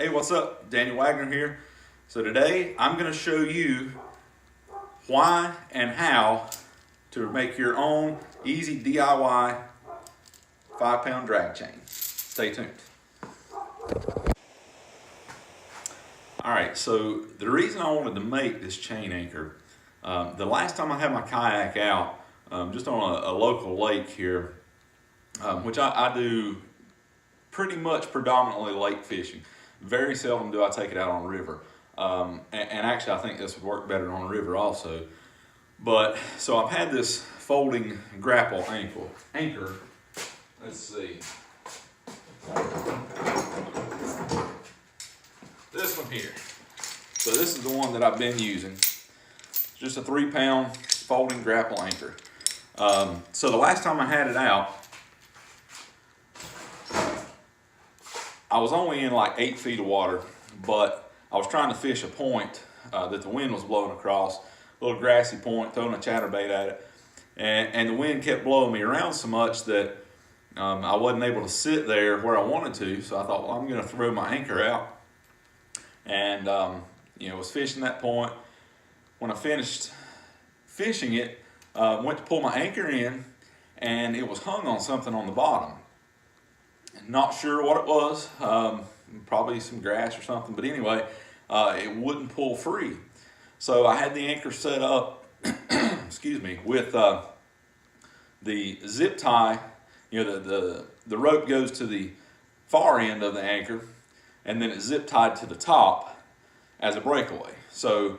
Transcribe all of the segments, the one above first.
Hey, what's up? Daniel Wagner here. So today I'm going to show you why and how to make your own easy DIY 5-pound drag chain. Stay tuned. Alright, so the reason I wanted to make this chain anchor, the last time I had my kayak out, just on a local lake here, which I do pretty much predominantly lake fishing. Very seldom do I take it out on a river. And actually I think this would work better on a river also. But, so I've had this folding grapple anchor. Let's see. This one here. So this is the one that I've been using. It's just a 3-pound folding grapple anchor. So the last time I had it out, I was only in like 8 feet of water, but I was trying to fish a point that the wind was blowing across, a little grassy point, throwing a chatterbait at it. And the wind kept blowing me around so much that I wasn't able to sit there where I wanted to. So I thought, well, I'm going to throw my anchor out. And, was fishing that point. When I finished fishing it, went to pull my anchor in, and it was hung on something on the bottom. Not sure what it was, probably some grass or something, but anyway, it wouldn't pull free. So I had the anchor set up, excuse me, with the zip tie. The rope goes to the far end of the anchor, and then it's zip tied to the top as a breakaway. So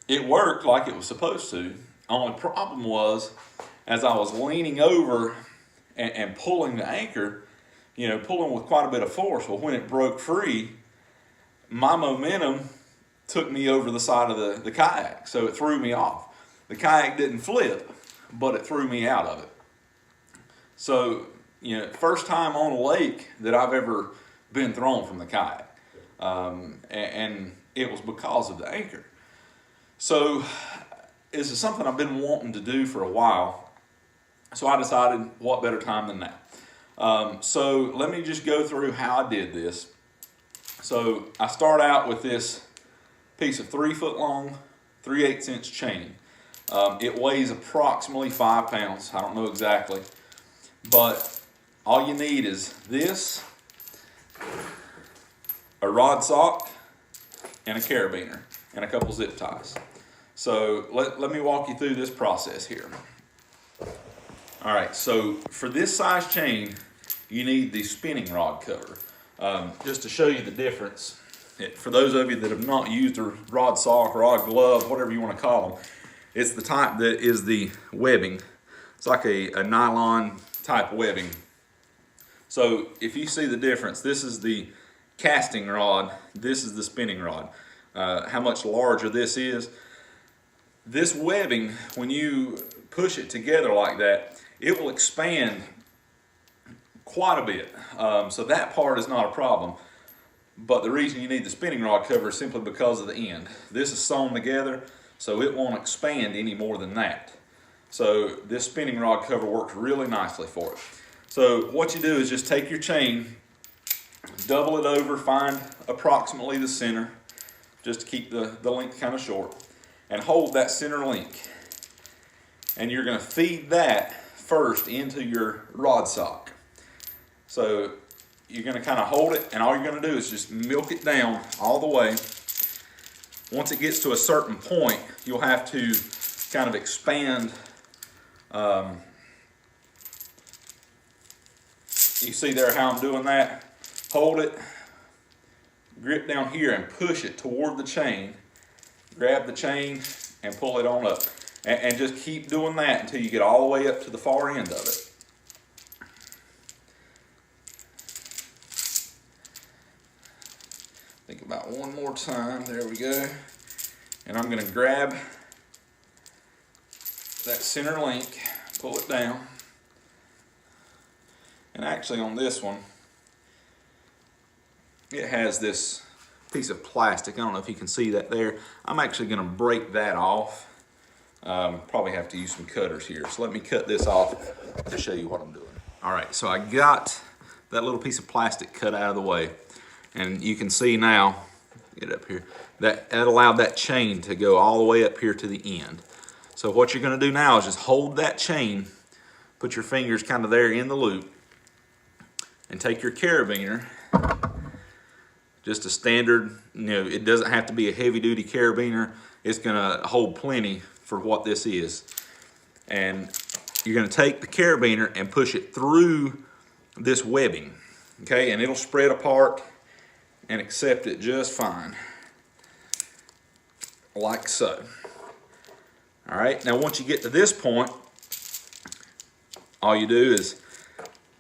it worked like it was supposed to. Only problem was, as I was leaning over and pulling the anchor, pulling with quite a bit of force. Well, when it broke free, my momentum took me over the side of the kayak, so it threw me off. The kayak didn't flip, but it threw me out of it. So, first time on a lake that I've ever been thrown from the kayak. And it was because of the anchor. So, this is something I've been wanting to do for a while. So I decided, what better time than now? So let me just go through how I did this. So I start out with this piece of 3 foot long, 3/8 inch chain. It weighs approximately 5 pounds. I don't know exactly, but all you need is this, a rod sock, and a carabiner, and a couple zip ties. So let me walk you through this process here. All right, so for this size chain, you need the spinning rod cover. Just to show you the difference, for those of you that have not used a rod sock, rod glove, whatever you want to call them, it's the type that is the webbing. It's like a nylon type webbing. So if you see the difference, this is the casting rod, this is the spinning rod. How much larger this is. This webbing, when you push it together like that, it will expand quite a bit. So that part is not a problem. But the reason you need the spinning rod cover is simply because of the end. This is sewn together, so it won't expand any more than that. So this spinning rod cover works really nicely for it. So what you do is just take your chain, double it over, find approximately the center, just to keep the length kind of short, and hold that center link. And you're going to feed that first into your rod sock. So you're going to kind of hold it, and all you're going to do is just milk it down all the way. Once it gets to a certain point, you'll have to kind of expand. You see there how I'm doing that? Hold it, grip down here and push it toward the chain. Grab the chain and pull it on up. And just keep doing that until you get all the way up to the far end of it. Think about one more time. There we go. And I'm going to grab that center link, pull it down. And actually on this one, it has this piece of plastic. I don't know if you can see that there. I'm actually going to break that off. Probably have to use some cutters here. So let me cut this off to show you what I'm doing. All right, so I got that little piece of plastic cut out of the way. And you can see now, get up here, that allowed that chain to go all the way up here to the end. So what you're gonna do now is just hold that chain, put your fingers kind of there in the loop, and take your carabiner, just a standard, it doesn't have to be a heavy duty carabiner. It's gonna hold plenty for what this is. And you're gonna take the carabiner and push it through this webbing, okay? And it'll spread apart and accept it just fine, like so. All right, now once you get to this point, all you do is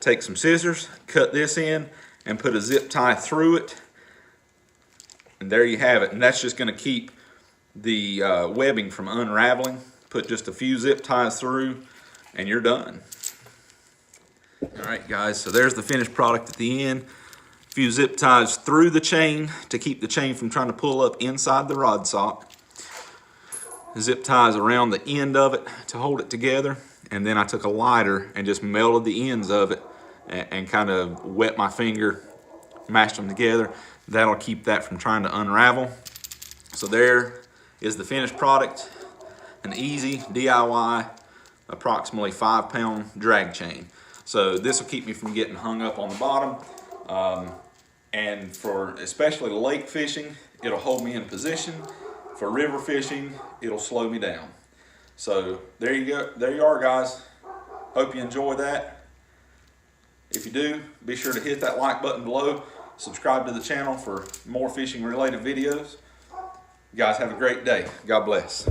take some scissors, cut this in, and put a zip tie through it. And there you have it. And that's just gonna keep the webbing from unraveling. Put just a few zip ties through, and you're done. All right, guys, so there's the finished product at the end. A few zip ties through the chain to keep the chain from trying to pull up inside the rod sock. Zip ties around the end of it to hold it together. And then I took a lighter and just melted the ends of it and kind of wet my finger, mashed them together. That'll keep that from trying to unravel. So there is the finished product, an easy DIY, approximately 5-pound drag chain. So this will keep me from getting hung up on the bottom. And for especially lake fishing, it'll hold me in position. For river fishing, it'll slow me down. So there you go. There you are, guys. Hope you enjoy that. If you do, be sure to hit that like button below. Subscribe to the channel for more fishing related videos. You guys have a great day. God bless.